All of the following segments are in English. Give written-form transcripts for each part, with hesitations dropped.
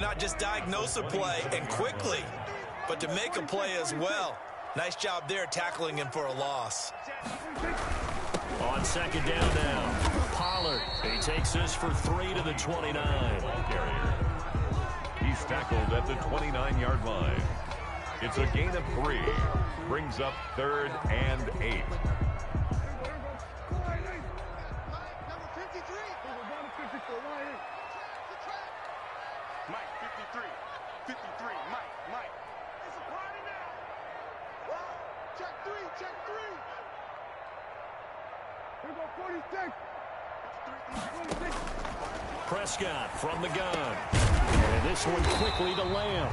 Not just diagnose a play and quickly, but to make a play as well. Nice job there tackling him for a loss. On second down now, Pollard. He takes this for 3 to the 29. Carrier. He's tackled at the 29-yard line. It's a gain of 3. Brings up 3rd and 8. Mike, 53. 53. Mike. It's a party now. Check 3. Check 3. Here we go, 46. Prescott from the gun. And this one quickly to Lamb.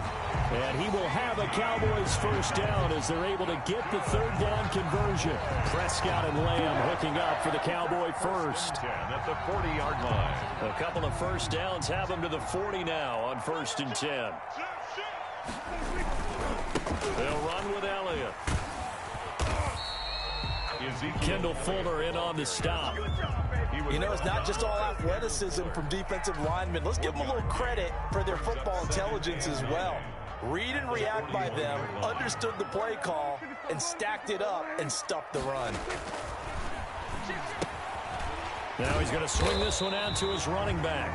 And he will have a Cowboys first down as they're able to get the 3rd down conversion. Prescott and Lamb hooking up for the Cowboy first. 10 at the 40-yard line. A couple of first downs have them to the 40 now on 1st and 10. They'll run with Elliott. Kendall Fuller in on the stop. You know, it's not just all athleticism from defensive linemen. Let's give them a little credit for their football intelligence as well. Read and react by them, understood the play call, and stacked it up and stuffed the run. Now he's going to swing this one out to his running back.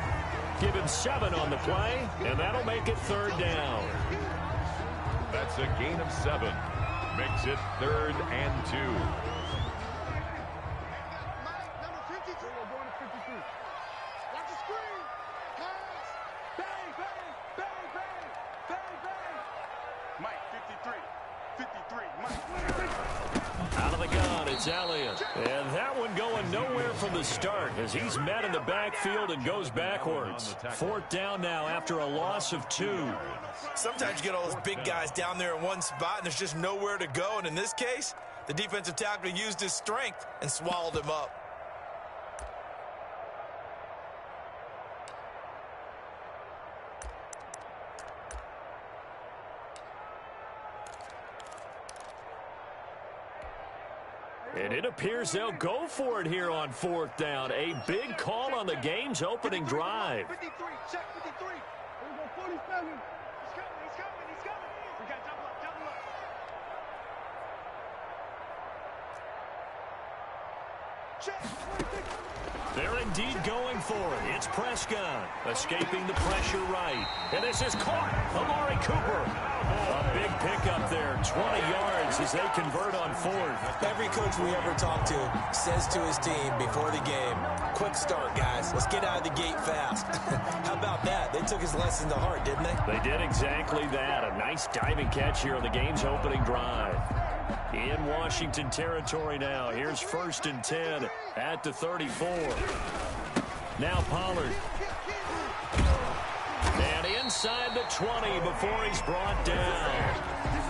Give him 7 on the play, and that'll make it 3rd down. That's a gain of 7. Makes it 3rd and 2. Out of the gun, it's Elliott. And that one going nowhere from the start as he's met in the backfield and goes backwards. 4th down now after a loss of 2. Sometimes you get all those big guys down there in one spot and there's just nowhere to go. And in this case, the defensive tackle used his strength and swallowed him up. And it appears they'll go for it here on 4th down. A big call on the game's opening drive. 53, check 53. Here we go, 47. He's coming. We got double up. Check, 26. They're indeed going for it. It's Prescott escaping the pressure right. And this is caught. Amari Cooper. A big pickup there. 20 yards as they convert on 4th. Every coach we ever talk to says to his team before the game, quick start, guys. Let's get out of the gate fast. How about that? They took his lesson to heart, didn't they? They did exactly that. A nice diving catch here on the game's opening drive. In Washington territory now. Here's 1st and 10 at the 34. Now Pollard. And inside the 20 before he's brought down.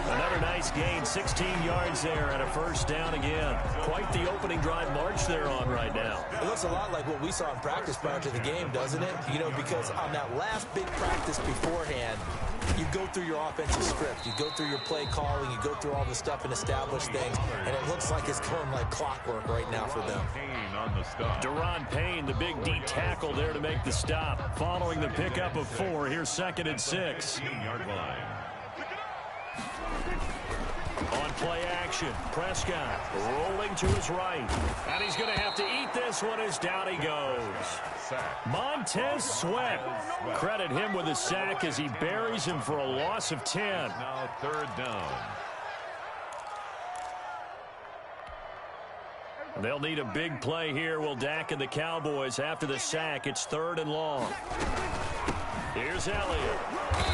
Another nice gain, 16 yards there and a first down again. Quite the opening drive march they're on right now. It looks a lot like what we saw in practice prior to the game, doesn't it? You know, because on that last big practice beforehand, you go through your offensive script. You go through your play calling. You go through all the stuff and establish things. And it looks like it's going like clockwork right now for them. Daron Payne, the big D tackle there to make the stop. Following the pickup of 4, here's 2nd and 6. On play action, Prescott rolling to his right. And he's going to have to eat this one as down he goes. Montez Sweat. Credit him with a sack as he buries him for a loss of 10. Now 3rd down. They'll need a big play here. Will Dak and the Cowboys after the sack. It's 3rd and long. Here's Elliott.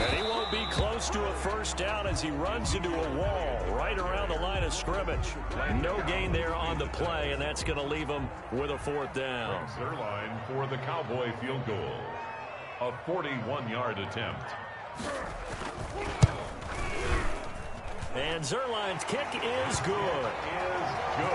And he won't be close to a first down as he runs into a wall right around the line of scrimmage. No gain there on the play, and that's going to leave him with a 4th down. Zuerlein for the Cowboy field goal. A 41-yard attempt. And Zuerlein's kick is good.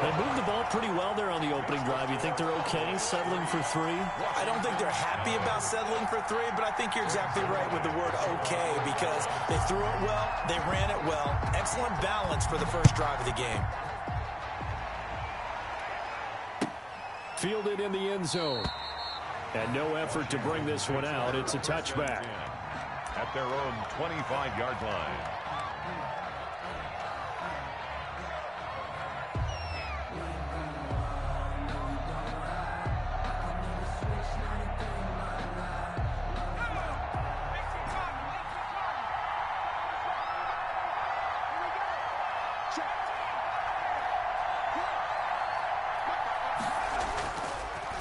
They moved the ball pretty well there on the opening drive. You think they're okay settling for 3? I don't think they're happy about settling for 3, but I think you're exactly right with the word okay because they threw it well, they ran it well. Excellent balance for the first drive of the game. Fielded in the end zone. And no effort to bring this one out. It's a touchback. at their own 25-yard line.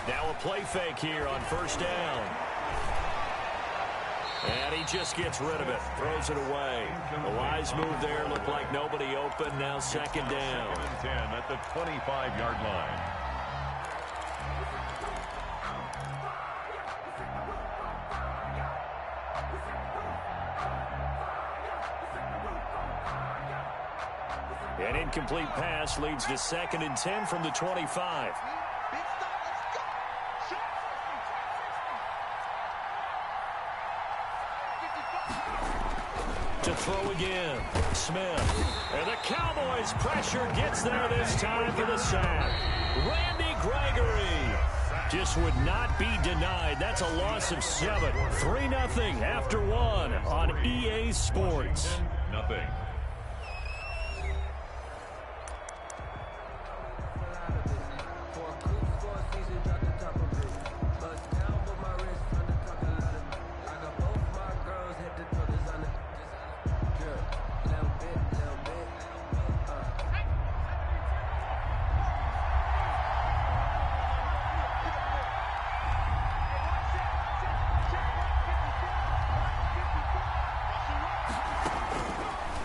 Now a play fake here on first down. And he just gets rid of it. Throws it away. A wise move there. Looked like nobody open. Now second down. 10 at the 25-yard line. An incomplete pass leads to 2nd and 10 from the 25. To throw again, Smith. And the Cowboys pressure gets there this time for the sack. Randy Gregory just would not be denied. That's a loss of 7. 3-0 after 1 on EA Sports. Nothing.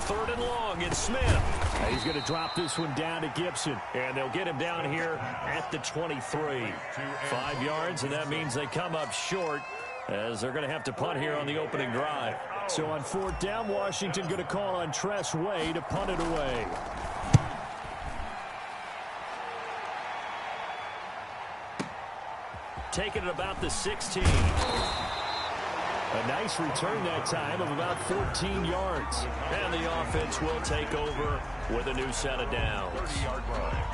Third and long, it's Smith. He's going to drop this one down to Gibson. And they'll get him down here at the 23. 5 yards, and that means they come up short as they're going to have to punt here on the opening drive. So on 4th down, Washington going to call on Tress Way to punt it away. Taking it about the 16. A nice return that time of about 14 yards. And the offense will take over with a new set of downs. 30-yard line.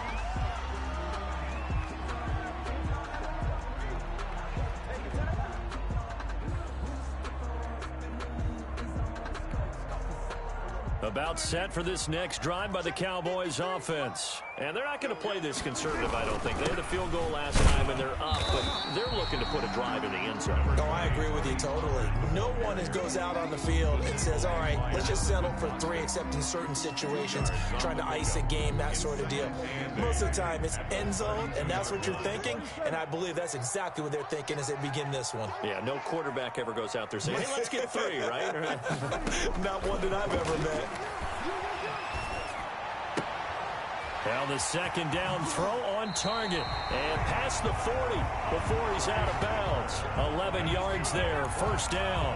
About set for this next drive by the Cowboys offense. And they're not going to play this conservative, I don't think. They had a field goal last time, and they're up, but they're looking to put a drive in the end zone. No, I agree with you totally. No one goes out on the field and says, all right, let's just settle for 3, except in certain situations, trying to ice a game, that sort of deal. Most of the time, it's end zone, and that's what you're thinking, and I believe that's exactly what they're thinking as they begin this one. Yeah, no quarterback ever goes out there saying, hey, let's get 3, right? Not one that I've ever met. Now the second down throw on target. And past the 40 before he's out of bounds. 11 yards there, first down.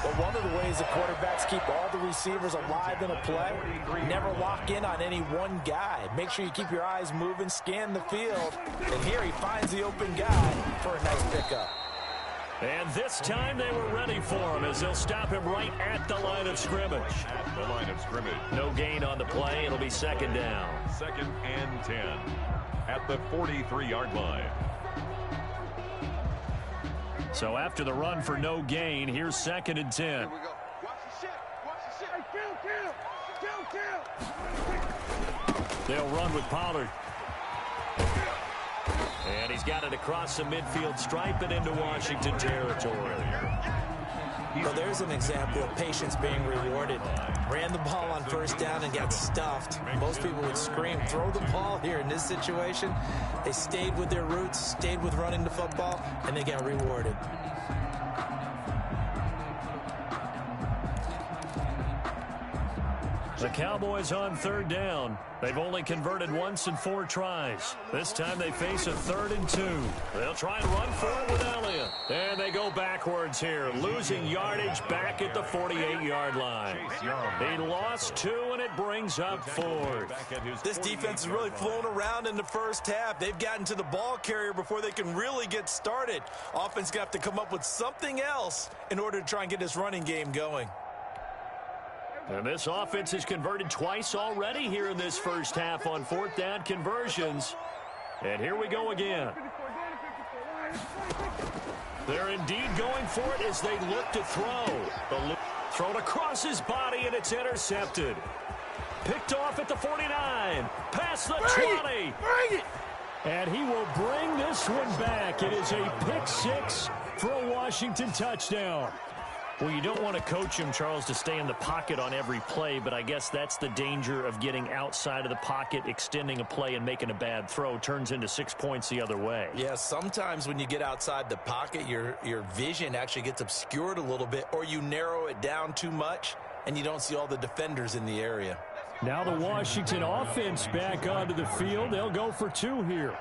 Well, one of the ways the quarterbacks keep all the receivers alive in a play, never lock in on any one guy. Make sure you keep your eyes moving, scan the field. And here he finds the open guy for a nice pickup. And this time they were ready for him as they'll stop him right at the line of scrimmage. At the line of scrimmage. No gain on the play. It'll be second down. 2nd and 10 at the 43-yard line. So after the run for no gain, here's 2nd and 10. Here we go. Watch the shit. Watch the shit. Hey, kill. They'll run with Pollard. And he's got it across the midfield stripe and into Washington territory. Well, there's an example of patience being rewarded. Ran the ball on first down and got stuffed. Most people would scream, throw the ball here. In this situation, they stayed with their roots, stayed with running the football, and they got rewarded. The Cowboys on 3rd down. They've only converted once in 4 tries. This time they face a 3rd and 2. They'll try and run for it with Elliott. And they go backwards here, losing yardage back at the 48-yard line. He lost 2, and it brings up 4th. This defense is really flown around in the first half. They've gotten to the ball carrier before they can really get started. Offense got to come up with something else in order to try and get this running game going. And this offense has converted twice already here in this first half on 4th down conversions. And here we go again. They're indeed going for it as they look to throw. thrown across his body, and it's intercepted. Picked off at the 49. Past the 20. Bring it! And he will bring this one back. It is a pick six for a Washington touchdown. Well, you don't want to coach him, Charles, to stay in the pocket on every play, but I guess that's the danger of getting outside of the pocket, extending a play, and making a bad throw. Turns into 6 points the other way. Yeah, sometimes when you get outside the pocket, your vision actually gets obscured a little bit, or you narrow it down too much, and you don't see all the defenders in the area. Now the Washington offense back onto the field. They'll go for two here.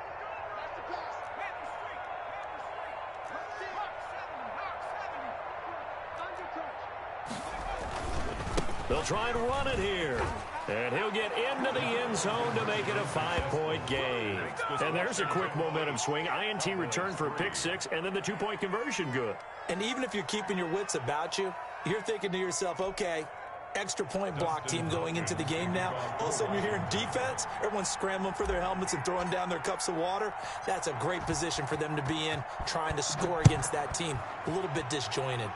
They'll try and run it here. And he'll get into the end zone to make it a 5-point game. And there's a quick momentum swing. INT return for a pick six, and then the 2-point conversion good. And even if you're keeping your wits about you, you're thinking to yourself, okay, extra point block team going into the game now. All of a sudden you're hearing defense. Everyone's scrambling for their helmets and throwing down their cups of water. That's a great position for them to be in, trying to score against that team. A little bit disjointed.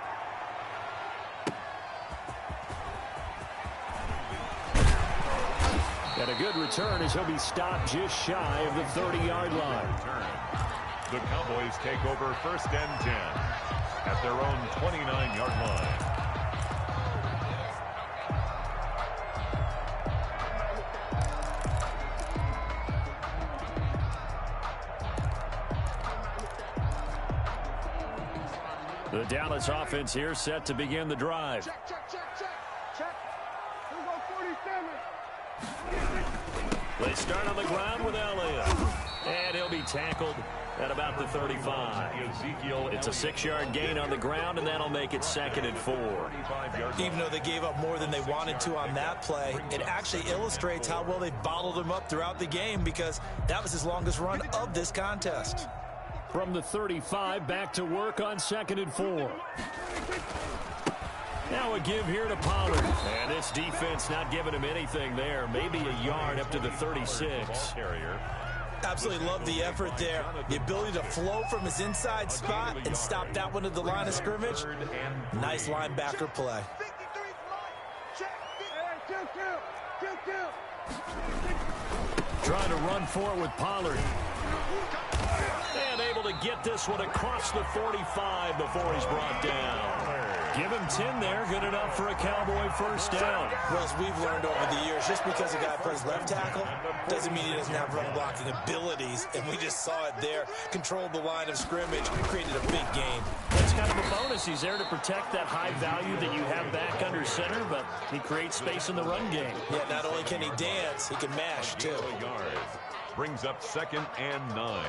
And a good return as he'll be stopped just shy of the 30-yard line. The Cowboys take over 1st and 10 at their own 29-yard line. The Dallas offense here set to begin the drive. Check, check, check, check. Check. Here we go, 47. They start on the ground with Elliott. And he'll be tackled at about the 35. It's a 6-yard gain on the ground, and that'll make it 2nd and 4. Even though they gave up more than they wanted to on that play, it actually illustrates how well they bottled him up throughout the game, because that was his longest run of this contest. From the 35, back to work on 2nd and 4. Now a give here to Pollard. And this defense not giving him anything there. Maybe a yard up to the 36. Absolutely love the effort there. The ability to flow from his inside spot and stop that one at the line of scrimmage. Nice linebacker play. 53 check. Hey, kill. Trying to run for it with Pollard. And able to get this one across the 45 before he's brought down. Give him 10 there. Good enough for a Cowboy first down. Well, as we've learned over the years, just because a guy plays left tackle doesn't mean he doesn't have run blocking abilities. And we just saw it there. Controlled the line of scrimmage. Created a big game. That's kind of a bonus. He's there to protect that high value that you have back under center, but he creates space in the run game. Yeah, not only can he dance, he can mash, too. Brings up 2nd and 9.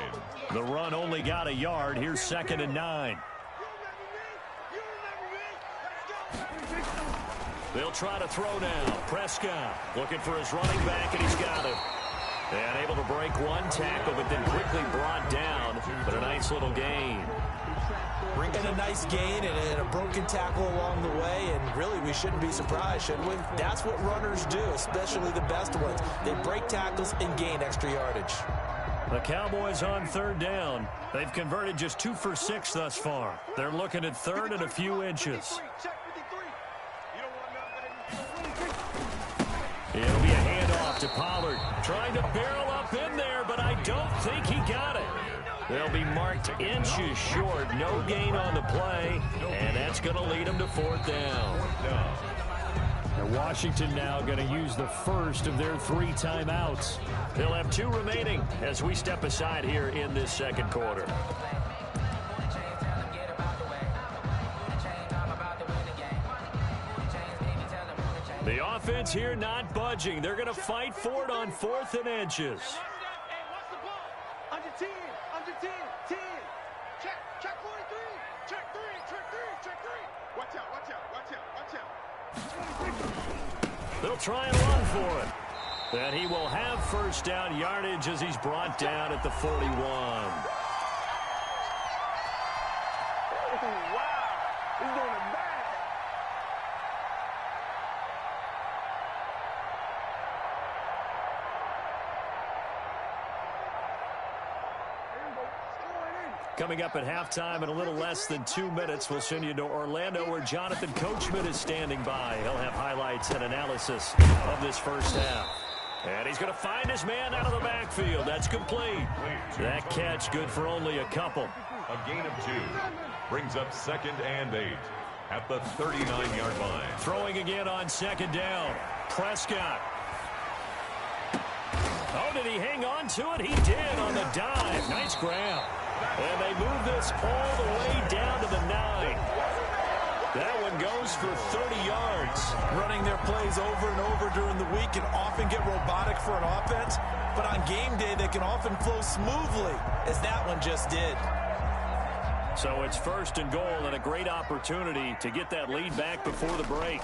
The run only got a yard. Here's 2nd and 9. They'll try to throw now. Prescott looking for his running back, and he's got it. And able to break one tackle, but then quickly brought down. But a nice little gain. And a nice gain and a broken tackle along the way, and really we shouldn't be surprised, should we? That's what runners do, especially the best ones. They break tackles and gain extra yardage. The Cowboys on 3rd down. They've converted just 2 for 6 thus far. They're looking at 3rd and a few inches. It'll be a handoff to Pollard. Trying to barrel up in there, but I don't think he got it. They'll be marked inches short. No gain on the play, and that's going to lead them to 4th down. And Washington now going to use the first of their 3 timeouts. They'll have 2 remaining as we step aside here in this 2nd quarter. The offense here not budging. They're going to fight for it on 4th and inches. Under 10, under 10, 10. Check 43. Check 3, check 3, check 3. Watch out, watch out, watch out, watch out. They'll try and run for it. And he will have first down yardage as he's brought down at the 41. Oh, wow. He's doing it bad. Coming up at halftime in a little less than 2 minutes, we'll send you to Orlando where Jonathan Coachman is standing by. He'll have highlights and analysis of this first half. And he's going to find his man out of the backfield. That's complete. That catch good for only a couple. A gain of 2 brings up 2nd and 8 at the 39-yard line. Throwing again on 2nd down. Prescott. Oh, did he hang on to it? He did on the dive. Nice grab. And they move this all the way down to the 9. That one goes for 30 yards. Running their plays over and over during the week can often get robotic for an offense, but on game day they can often flow smoothly, as that one just did. So it's 1st and goal and a great opportunity to get that lead back before the break.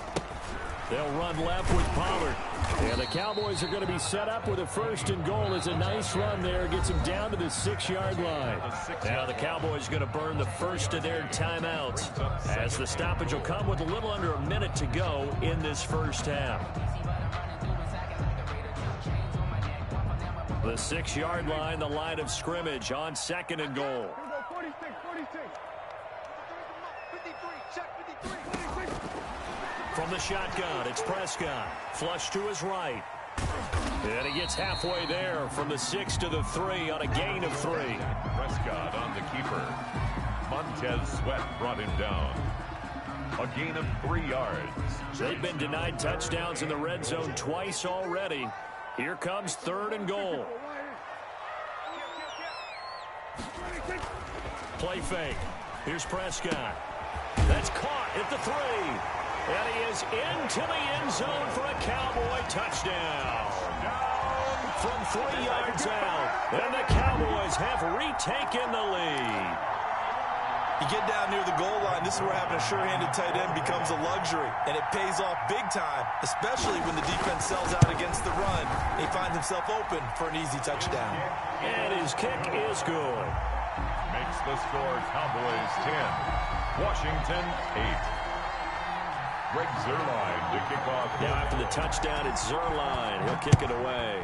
They'll run left with Pollard. And the Cowboys are going to be set up with a 1st and goal. It's a nice run there. Gets them down to the 6-yard line. Now the Cowboys are going to burn the first of their timeouts as the stoppage will come with a little under a minute to go in this first half. The 6-yard line, the line of scrimmage on 2nd and goal. 46. From the shotgun, it's Prescott. Flush to his right. And he gets halfway there from the 6 to the 3 on a gain of 3. Prescott on the keeper. Montez Sweat brought him down. A gain of 3 yards. They've been denied touchdowns in the red zone twice already. Here comes 3rd and goal. Play fake. Here's Prescott. That's caught at the 3. And he is into the end zone for a Cowboy touchdown. From 3 yards out. And the Cowboys have retaken the lead. You get down near the goal line, this is where having a sure-handed tight end becomes a luxury, and it pays off big time, especially when the defense sells out against the run. He finds himself open for an easy touchdown. And his kick is good. Makes the score Cowboys 10, Washington 8. Greg Zuerlein to kick off. Now after the touchdown, it's Zuerlein. He'll kick it away.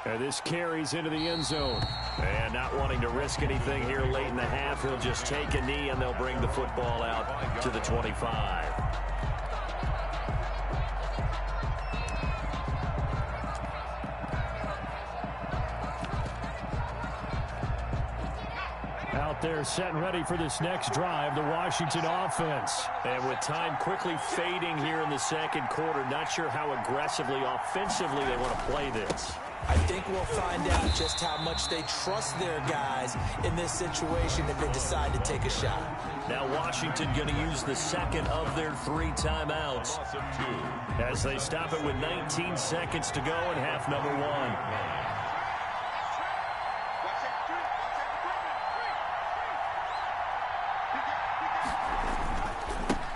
And this carries into the end zone. And not wanting to risk anything here late in the half, he'll just take a knee and they'll bring the football out to the 25. Out there set and ready for this next drive, the Washington offense. And with time quickly fading here in the 2nd quarter, not sure how aggressively, offensively they want to play this. I think we'll find out just how much they trust their guys in this situation if they decide to take a shot. Now Washington going to use the 2nd of their 3 timeouts as they stop it with 19 seconds to go in half number 1.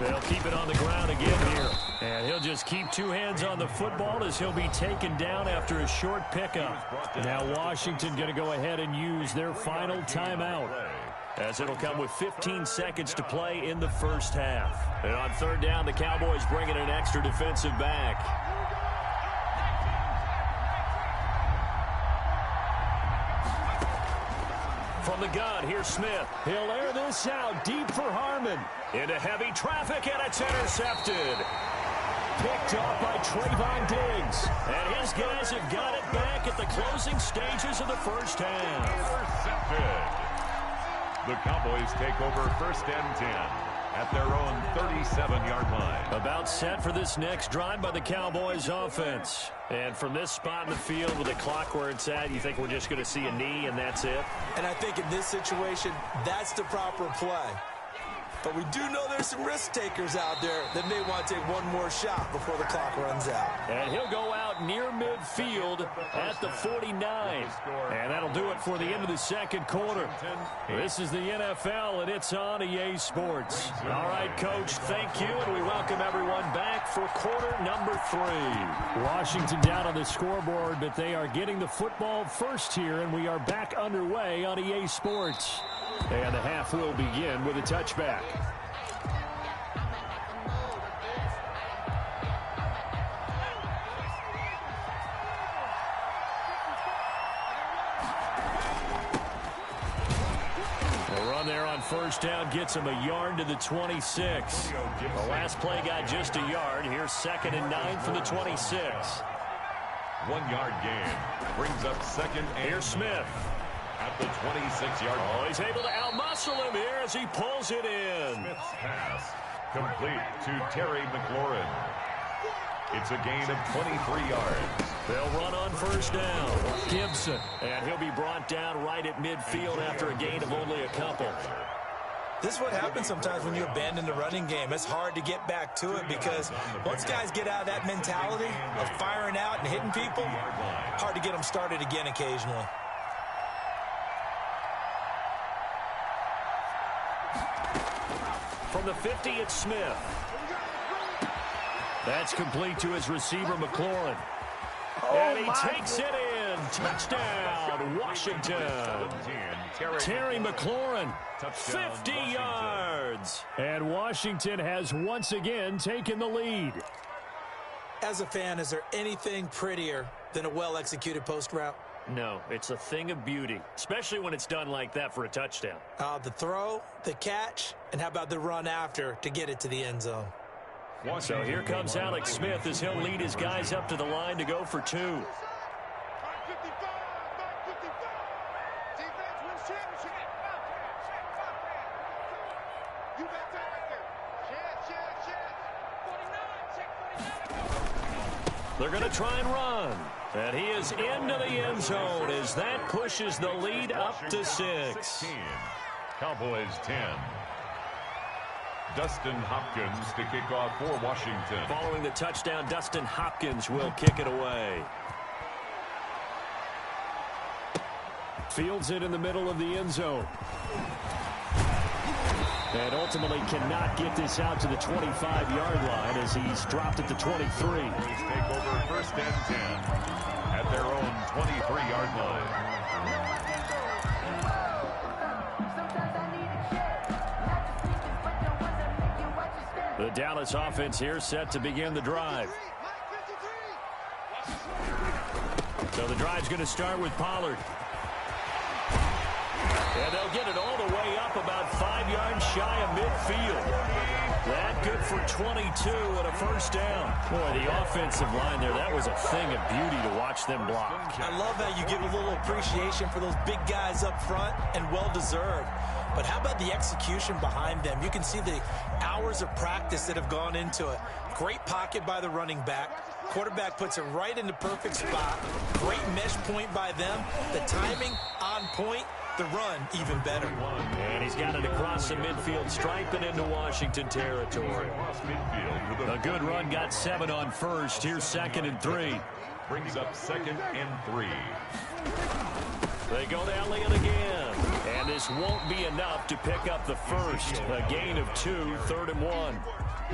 They'll keep it on the ground again here. And he'll just keep 2 hands on the football as he'll be taken down after a short pickup. Now Washington going to go ahead and use their final timeout, as it'll come with 15 seconds to play in the first half. And on 3rd down, the Cowboys bring in an extra defensive back. From the gun, here's Smith. He'll air this out deep for Harmon. Into heavy traffic, and it's intercepted. Picked off by Trayvon Diggs. And his guys have got it back at the closing stages of the first half. Intercepted. The Cowboys take over 1st and 10 at their own 37-yard line. About set for this next drive by the Cowboys offense. And from this spot in the field with the clock where it's at, you think we're just going to see a knee and that's it? And I think in this situation, that's the proper play. But we do know there's some risk takers out there that may want to take one more shot before the clock runs out. And he'll go out near midfield at the 49. And that'll do it for the end of the 2nd quarter. This is the NFL, and it's on EA Sports. All right, Coach, thank you, and we welcome everyone back for quarter number 3. Washington down on the scoreboard, but they are getting the football first here, and we are back underway on EA Sports. And the half will begin with a touchback. run there on first down gets him a yard to the 26. The last play got just a yard. Here's 2nd and 9 from the 26. 1 yard gain. Brings up 2nd and Here's Smith. At the 26-yard line. Oh, he's able to outmuscle him here as he pulls it in. Smith's pass complete to Terry McLaurin. It's a gain of 23 yards. They'll run on first down. Gibson. And he'll be brought down right at midfield after a gain of only a couple. This is what happens sometimes when you abandon the running game. It's hard to get back to it because once guys get out of that mentality of firing out and hitting people, hard to get them started again occasionally. From the 50, it's Smith. That's complete to his receiver, McLaurin. And he takes it in. Touchdown, Washington. Terry McLaurin, 50 yards. And Washington has once again taken the lead. As a fan, is there anything prettier than a well-executed post route? No, it's a thing of beauty, especially when it's done like that for a touchdown. The throw, the catch, and how about the run after to get it to the end zone? So here comes Alex Smith as he'll lead his guys up to the line to go for 2. Defense wins championship. You got that right there. Check. They're going to try and run. And he is into the end zone as that pushes the lead up to 6. 16. Cowboys 10. Dustin Hopkins to kick off for Washington. Following the touchdown, Dustin Hopkins will kick it away. Fields it in the middle of the end zone. And ultimately cannot get this out to the 25-yard line as he's dropped at the 23. Take over 1st and 10 at their own 23-yard line. The Dallas offense here set to begin the drive. So the drive's going to start with Pollard. And they'll get it all the way up about 5 yards shy of midfield. That good for 22 and a first down. Boy, the offensive line there, that was a thing of beauty to watch them block. I love how you give a little appreciation for those big guys up front, and well-deserved. But how about the execution behind them? You can see the hours of practice that have gone into it. Great pocket by the running back. Quarterback puts it right in the perfect spot. Great mesh point by them. The timing on point. The run even better. And he's got it across the midfield stripe and into Washington territory. A good run got 7 on first. Here's 2nd and 3. Brings up 2nd and 3. They go to Elliott again. And this won't be enough to pick up the first. A gain of 2, 3rd and 1.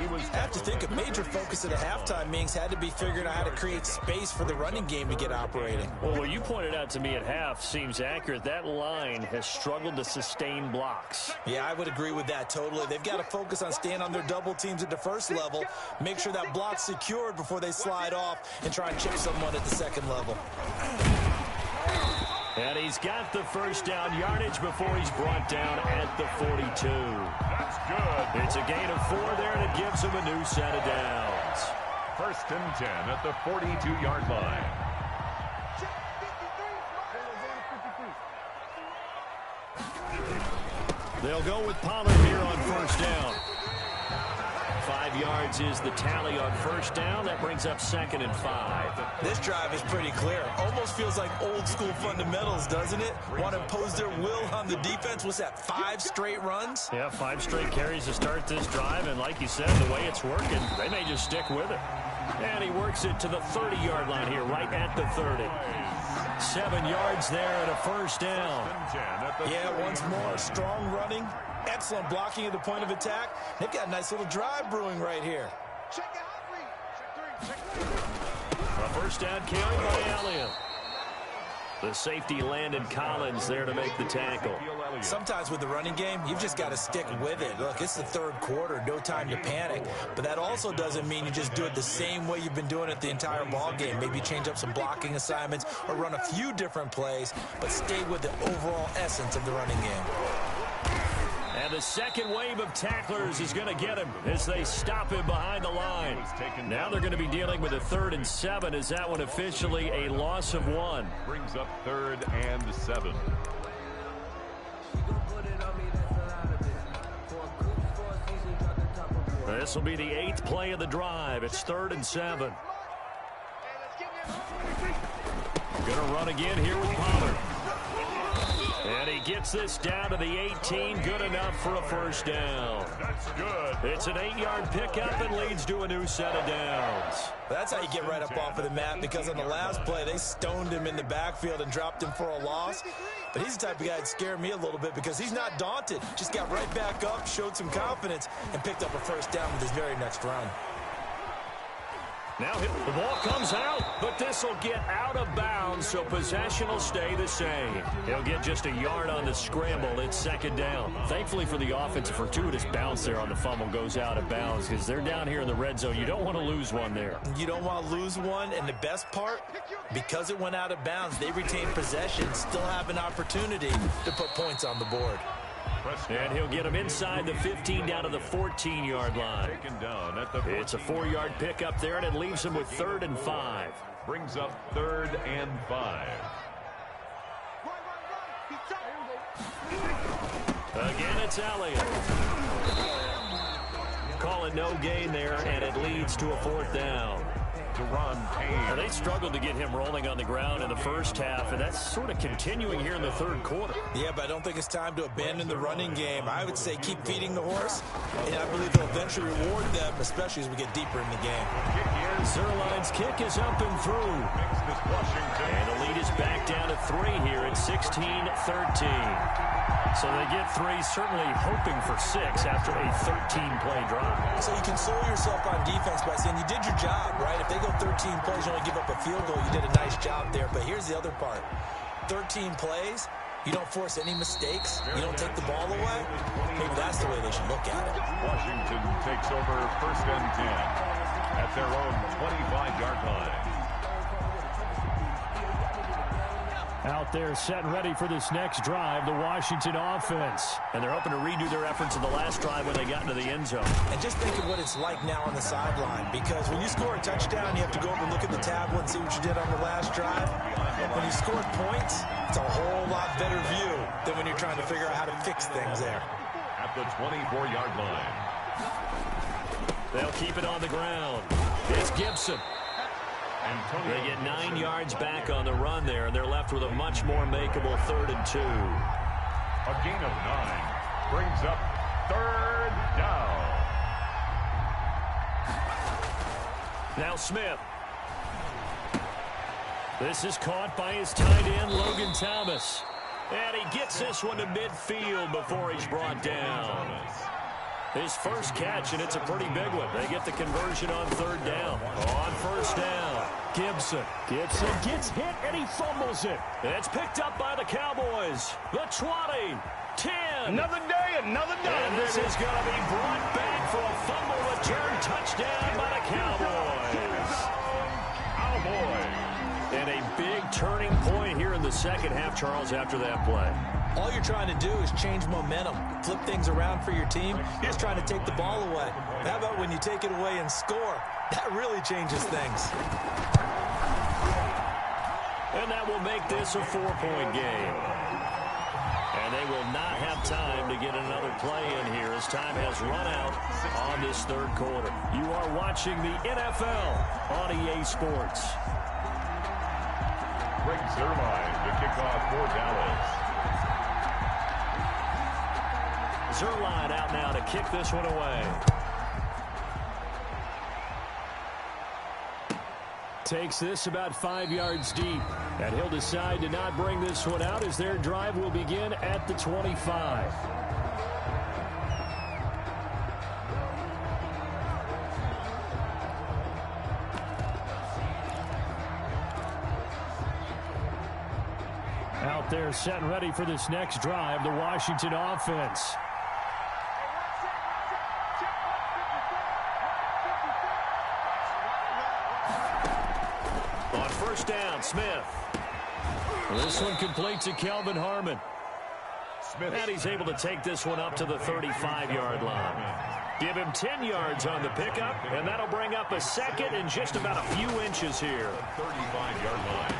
I have to think a major focus at the halftime means had to be figuring out how to create space for the running game to get operating. Well, what you pointed out to me at half seems accurate. That line has struggled to sustain blocks. Yeah, I would agree with that totally. They've got to focus on staying on their double teams at the first level, make sure that block's secured before they slide off and try and chip someone at the second level. And he's got the first down yardage before he's brought down at the 42. That's good. It's a gain of 4 there, and it gives him a new set of downs. 1st and 10 at the 42-yard line. They'll go with Pollard here on first down. 5 yards is the tally on first down. That brings up 2nd and 5. This drive is pretty clear. Almost feels like old school fundamentals, doesn't it? Want to impose their will on the defense. What's that, 5 straight runs? Yeah, 5 straight carries to start this drive. And like you said, the way it's working, they may just stick with it. And he works it to the 30-yard line here, right at the 30. 7 yards there and a first down. Yeah, once more, strong running, excellent blocking at the point of attack. They've got a nice little drive brewing right here. Check it out, check 3. A first down carry by Elliott. The safety Landon Collins there to make the tackle. Sometimes with the running game, you've just got to stick with it. Look, it's the 3rd quarter, no time to panic. But that also doesn't mean you just do it the same way you've been doing it the entire ball game. Maybe change up some blocking assignments or run a few different plays, but stay with the overall essence of the running game. And the second wave of tacklers is going to get him as they stop him behind the line. Now they're going to be dealing with a 3rd and 7 as that one officially a loss of 1. Brings up 3rd and 7. This will be the 8th play of the drive. It's 3rd and 7. Going to run again here with Pollard. And he gets this down to the 18. Good enough for a first down. That's good. It's an 8-yard pickup and leads to a new set of downs. That's how you get right up off of the mat, because on the last play, they stoned him in the backfield and dropped him for a loss. But he's the type of guy that scared me a little bit because he's not daunted. Just got right back up, showed some confidence, and picked up a first down with his very next run. Now the ball comes out, but this will get out of bounds, so possession will stay the same. He'll get just a yard on the scramble. It's 2nd down. Thankfully for the offense, a fortuitous bounce there on the fumble goes out of bounds because they're down here in the red zone. You don't want to lose one there. You don't want to lose one, and the best part, because it went out of bounds, they retain possession, still have an opportunity to put points on the board. And he'll get him inside the 15 down to the 14-yard line. It's a 4-yard pickup there, and it leaves him with 3rd and 5. Brings up 3rd and 5. Again, it's Elliott. Call it no gain there, and it leads to a 4th down. Now, they struggled to get him rolling on the ground in the first half, and that's sort of continuing here in the 3rd quarter. Yeah, but I don't think it's time to abandon the running game. I would say keep feeding the horse, and I believe they'll eventually reward them, especially as we get deeper in the game. Zuerlein's kick is up and through. And the lead is back down to 3 here at 16-13. So they get 3, certainly hoping for 6 after a 13-play drive. So you console yourself on defense by saying you did your job, right? If they go 13 plays, you only give up a field goal, you did a nice job there. But here's the other part. 13 plays, you don't force any mistakes, you don't take the ball away. Maybe that's the way they should look at it. Washington takes over 1st and 10 at their own 25-yard line. Out there set and ready for this next drive, the Washington offense. And they're hoping to redo their efforts in the last drive when they got into the end zone. And just think of what it's like now on the sideline, because when you score a touchdown, you have to go over and look at the tablet and see what you did on the last drive. When you scored points, it's a whole lot better view than when you're trying to figure out how to fix things there. At the 24-yard line. They'll keep it on the ground. It's Gibson. They get 9 yards back on the run there, and they're left with a much more makeable 3rd and 2. A gain of 9 brings up 3rd down. Now Smith. This is caught by his tight end, Logan Thomas. And he gets this one to midfield before he's brought down. His first catch, and it's a pretty big one. They get the conversion on 3rd down. On 1st down, Gibson gets hit, and he fumbles it. And it's picked up by the Cowboys. The 20, 10. Another day, another dollar. And this is going to be brought back for a fumble return touchdown by the Cowboys. And a big turning point here in the second half, Charles, after that play. All you're trying to do is change momentum, flip things around for your team. You're just trying to take the ball away. How about when you take it away and score? That really changes things. And that will make this a 4-point game. And they will not have time to get another play in here as time has run out on this 3rd quarter. You are watching the NFL on EA Sports. Greg Zuerlein to kick off for Dallas. Zuerlein out now to kick this one away. Takes this about 5 yards deep. And he'll decide to not bring this one out as their drive will begin at the 25. Out there set and ready for this next drive, the Washington offense. On 1st down, Smith. This one completes to Kelvin Harmon. And he's able to take this one up to the 35-yard line. Give him 10 yards on the pickup, and that'll bring up a second and just about a few inches here. 35-yard line.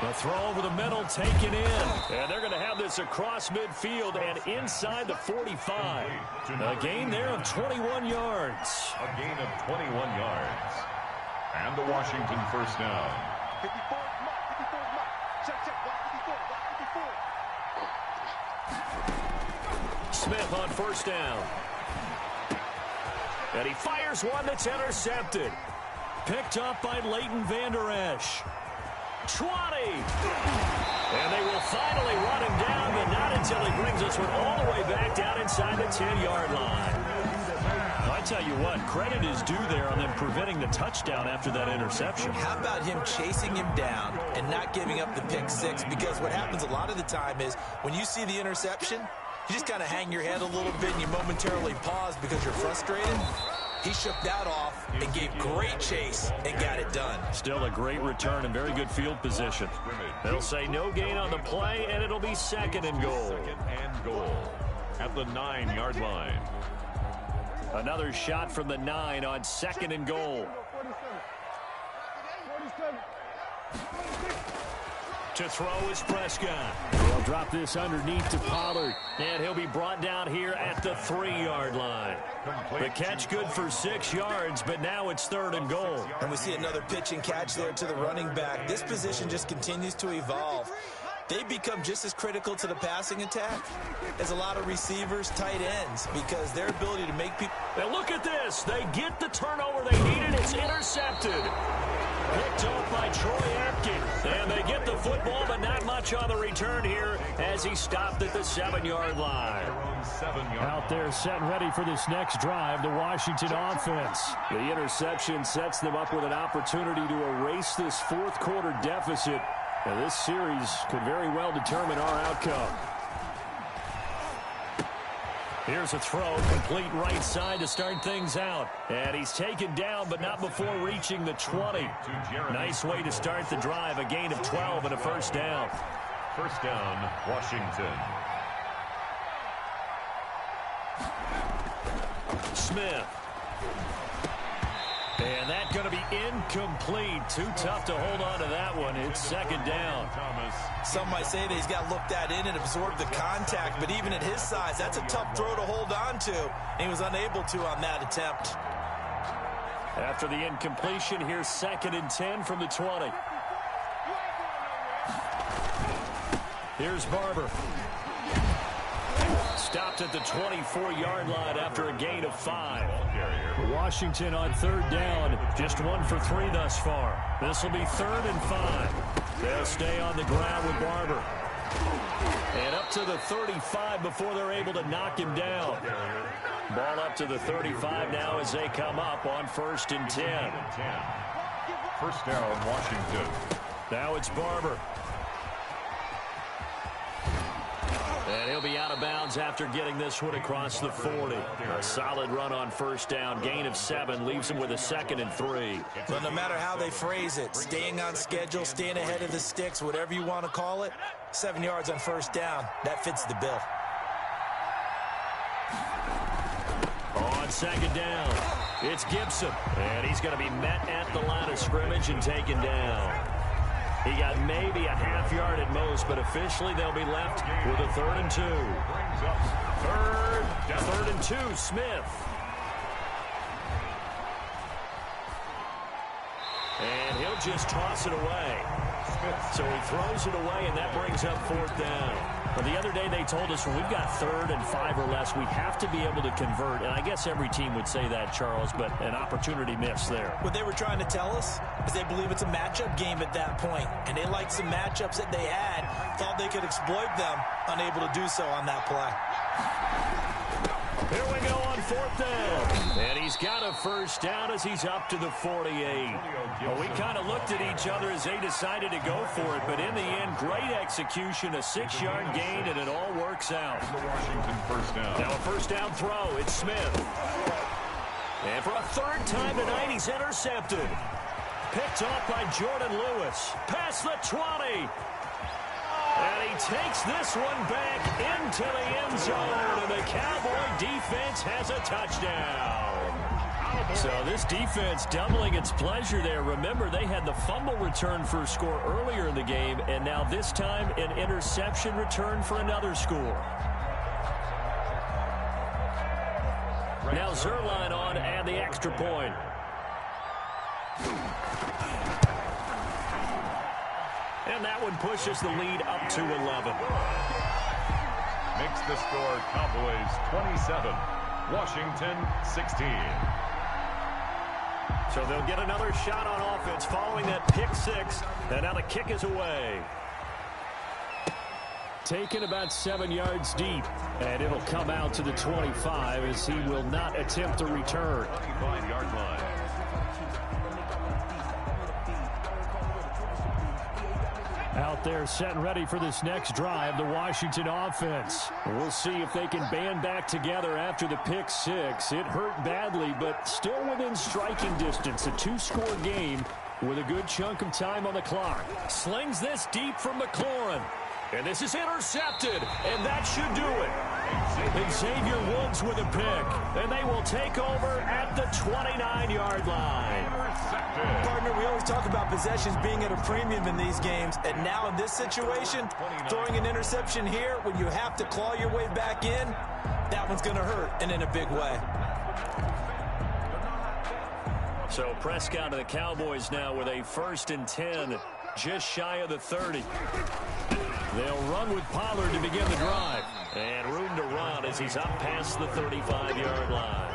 The throw over the middle, taken in. And they're going to have this across midfield and inside the 45. A gain there of 21 yards. A gain of 21 yards. And the Washington first down. 54 mark, 54 mark. Check, check, block 54, block 54. Smith on first down. And he fires one that's intercepted. Picked up by Leighton Vander Esch. 20. And they will finally run him down, but not until he brings this one all the way back down inside the 10-yard line. I tell you what, credit is due there on them preventing the touchdown after that interception. How about him chasing him down and not giving up the pick six? Because what happens a lot of the time is when you see the interception, you just kind of hang your head a little bit and you momentarily pause because you're frustrated. He shook that off and gave great chase and got it done. Still a great return and very good field position. They'll say no gain on the play, and it'll be second and goal. Second and goal at the 9-yard line. Another shot from the 9 on second and goal. To throw is Prescott. He'll drop this underneath to Pollard. And he'll be brought down here at the 3-yard line. The catch good for 6 yards, but now it's third and goal. And we see another pitch and catch there to the running back. This position just continues to evolve. They become just as critical to the passing attack as a lot of receivers, tight ends, because their ability to make people... And look at this. They get the turnover they needed. It's intercepted. Picked off by Troy Apke. And they get the football, but not much on the return here as he stopped at the 7-yard line. Out there set and ready for this next drive, the Washington offense. The interception sets them up with an opportunity to erase this fourth quarter deficit. Now, this series could very well determine our outcome. Here's a throw, complete right side to start things out. And he's taken down, but not before reaching the 20. Nice way to start the drive, a gain of 12 and a first down. First down, Washington. Smith. And that's going to be incomplete. Too tough to hold on to that one. It's second down. Some might say that he's got looked at in and absorbed the contact, but even at his size, that's a tough throw to hold on to. And he was unable to on that attempt. After the incompletion, here's second and 10 from the 20. Here's Barber. Stopped at the 24-yard line after a gain of 5. Washington on third down. Just 1 for 3 thus far. This will be third and 5. They'll stay on the ground with Barber. And up to the 35 before they're able to knock him down. Ball up to the 35 now as they come up on first and 10. First down, Washington. Now it's Barber. And he'll be out of bounds after getting this one across the 40. A solid run on first down. Gain of 7 leaves him with a second and 3. But no matter how they phrase it, staying on schedule, staying ahead of the sticks, whatever you want to call it, 7 yards on first down, that fits the bill. On second down, it's Gibson. And he's going to be met at the line of scrimmage and taken down. He got maybe a half yard at most, but officially they'll be left with a 3rd and 2. Third and 2, Smith. And he'll just toss it away. So he throws it away, and that brings up 4th down. But the other day they told us when we've got 3rd and 5 or less, we have to be able to convert. And I guess every team would say that, Charles, but an opportunity missed there. What they were trying to tell us is they believe it's a matchup game at that point, and they liked some matchups that they had, thought they could exploit them, unable to do so on that play. Here we go on 4th down. And he's got a first down as he's up to the 48. Well, we kind of looked at each other as they decided to go for it, but in the end, great execution, a 6-yard gain, and it all works out. The Washington first down. Now a first down throw. It's Smith. And for a 3rd time tonight, he's intercepted. Picked off by Jordan Lewis. Past the 20. And he takes this one back into the end zone, and the Cowboy defense has a touchdown. So this defense doubling its pleasure there. Remember, they had the fumble return for a score earlier in the game, and now this time an interception return for another score. Now Zuerlein on and the extra point. And that one pushes the lead up to 11. Makes the score Cowboys 27, Washington 16. So they'll get another shot on offense following that pick six. And now the kick is away. Taken about 7 yards deep. And it'll come out to the 25 as he will not attempt a return. 25-yard line. Out there set and ready for this next drive, the Washington offense. We'll see if they can band back together after the pick six. It hurt badly, but still within striking distance. A two-score game with a good chunk of time on the clock. Slings this deep from McLaurin. And this is intercepted, and that should do it. Xavier Woods with a pick, and they will take over at the 29-yard line. Partner, we always talk about possessions being at a premium in these games, and now in this situation, throwing an interception here when you have to claw your way back in, that one's going to hurt, and in a big way. So Prescott and the Cowboys now with a 1st and 10, just shy of the 30. They'll run with Pollard to begin the drive. And room to run as he's up past the 35-yard line.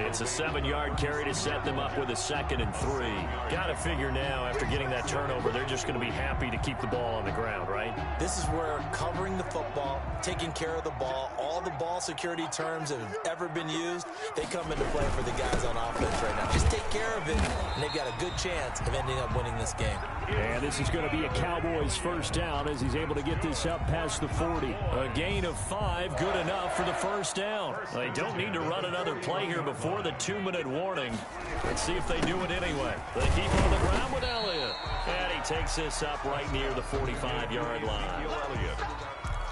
It's a 7-yard carry to set them up with a 2nd and 3. Got to figure now, after getting that turnover, they're just going to be happy to keep the ball on the ground, right? This is where covering the football, taking care of the ball, all the ball security terms that have ever been used, they come into play for the guys on offense right now. Just take care of it, and they've got a good chance of ending up winning this game. And this is going to be a Cowboys first down as he's able to get this up past the 40. A gain of 5, good enough for the first down. They don't need to run another play here before the 2-minute warning. Let's see if they do it anyway. They keep on the ground with Elliott. And he takes this up right near the 45-yard line.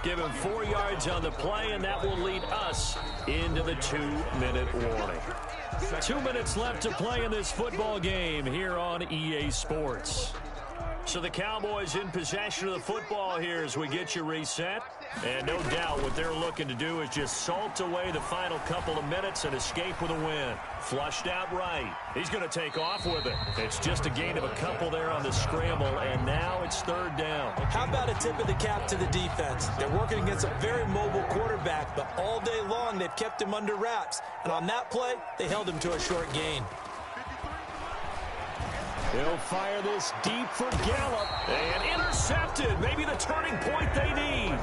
Give him 4 yards on the play, and that will lead us into the 2-minute warning. 2 minutes left to play in this football game here on EA Sports. So the Cowboys in possession of the football here as we get you reset. And no doubt what they're looking to do is just salt away the final couple of minutes and escape with a win. Flushed out right. He's going to take off with it. It's just a gain of a couple there on the scramble, and now it's 3rd down. How about a tip of the cap to the defense? They're working against a very mobile quarterback, but all day long they've kept him under wraps. And on that play, they held him to a short gain. He'll fire this deep for Gallup. And intercepted. Maybe the turning point they need.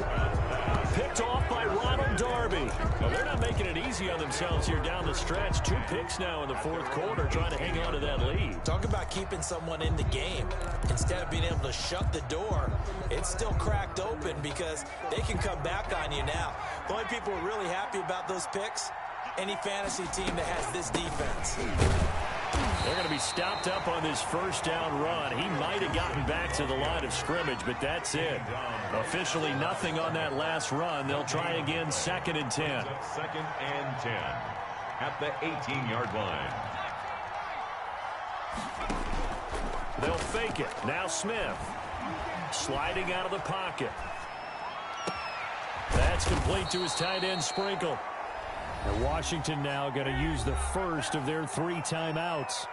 Picked off by Ronald Darby. Well, they're not making it easy on themselves here down the stretch. 2 picks now in the 4th quarter trying to hang on to that lead. Talk about keeping someone in the game. Instead of being able to shut the door, it's still cracked open because they can come back on you now. The only people who are really happy about those picks, any fantasy team that has this defense. They're going to be stopped up on this first down run. He might have gotten back to the line of scrimmage, but that's it. Officially nothing on that last run. They'll try again 2nd and 10. 2nd and 10 at the 18-yard line. They'll fake it. Now Smith sliding out of the pocket. That's complete to his tight end Sprinkle. And Washington now going to use the first of their 3 timeouts.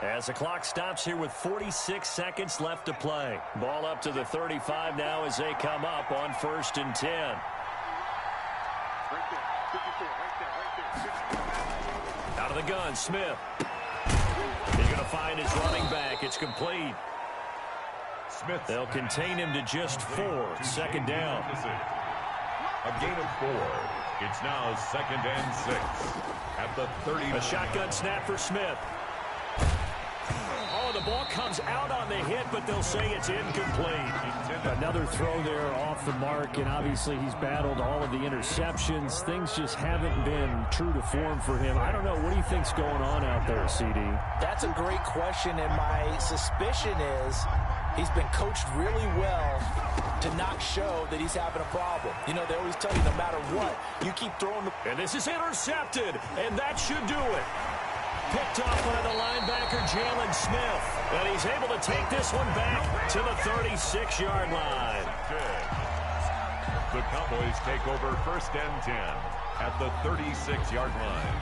As the clock stops here with 46 seconds left to play. Ball up to the 35 now as they come up on 1st and 10. Out of the gun, Smith. He's going to find his running back. It's complete. Smith. They'll contain him to just 4. 2nd down. A gain of 4. It's now 2nd and 6 at the 30. A shotgun snap for Smith. Oh, the ball comes out on the hit, but they'll say it's incomplete. Another throw there off the mark, and obviously he's battled all of the interceptions. Things just haven't been true to form for him. I don't know. What do you think's going on out there, CD? That's a great question, and my suspicion is He's been coached really well to not show that he's having a problem. You know, they always tell you no matter what, you keep throwing the... And this is intercepted, and that should do it. Picked off by the linebacker, Jalen Smith. And he's able to take this one back to the 36-yard line. The Cowboys take over 1st and 10 at the 36-yard line.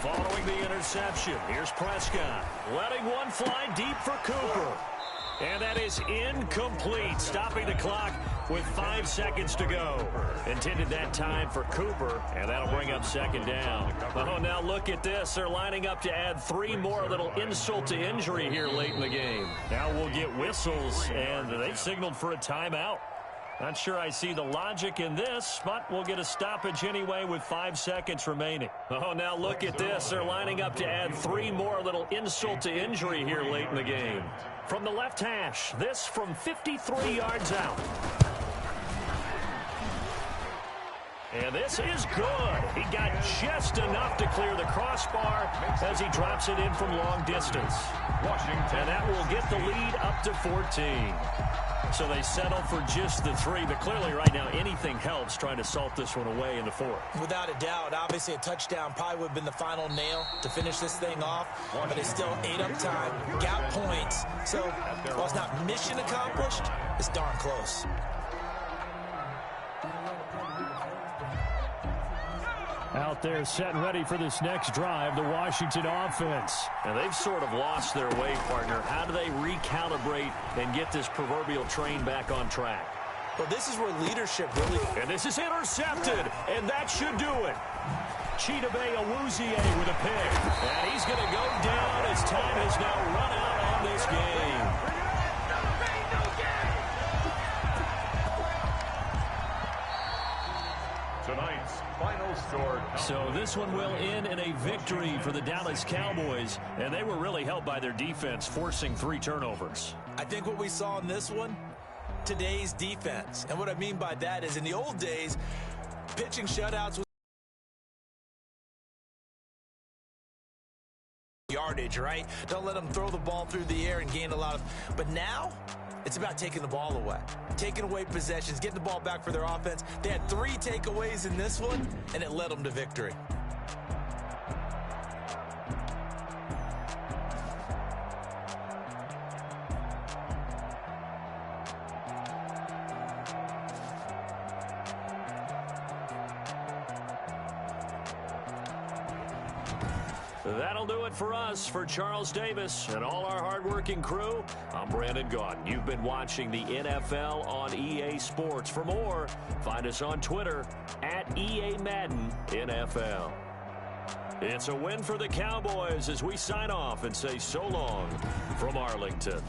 Following the interception, here's Prescott. Letting one fly deep for Cooper. And that is incomplete, stopping the clock with 5 seconds to go. Intended that time for Cooper, and that'll bring up 2nd down. Oh, now look at this. They're lining up to add 3 more, little insult to injury here late in the game. Now we'll get whistles, and they've signaled for a timeout. Not sure I see the logic in this, but we'll get a stoppage anyway with 5 seconds remaining. Oh, now look at this. They're lining up to add 3 more, little insult to injury here late in the game. From the left hash, this from 53 yards out. And this is good. He got just enough to clear the crossbar as he drops it in from long distance. Washington. And that will get the lead up to 14. So they settle for just the 3, but clearly right now anything helps trying to salt this one away in the 4th. Without a doubt, obviously a touchdown probably would have been the final nail to finish this thing off, but it's still ate up time, got points. So while it's not mission accomplished, it's darn close. Out there setting ready for this next drive, the Washington offense. And they've sort of lost their way, partner. How do they recalibrate and get this proverbial train back on track? Well, this is where leadership really... And this is intercepted, and that should do it. Chidobe Awuzie with a pick. And he's going to go down as time has now run out on this game. Tonight's final score. So this one will end in a victory for the Dallas Cowboys, and they were really helped by their defense, forcing 3 turnovers. I think what we saw in this one, today's defense. And what I mean by that is in the old days, pitching shutouts was yardage, right? Don't let them throw the ball through the air and gain a lot of... But now, it's about taking the ball away. Taking away possessions, getting the ball back for their offense. They had 3 takeaways in this one, and it led them to victory. That'll do it for us. For Charles Davis and all our hardworking crew, I'm Brandon Gaudin. You've been watching the NFL on EA Sports. For more, find us on Twitter at EA Madden NFL. It's a win for the Cowboys as we sign off and say so long from Arlington.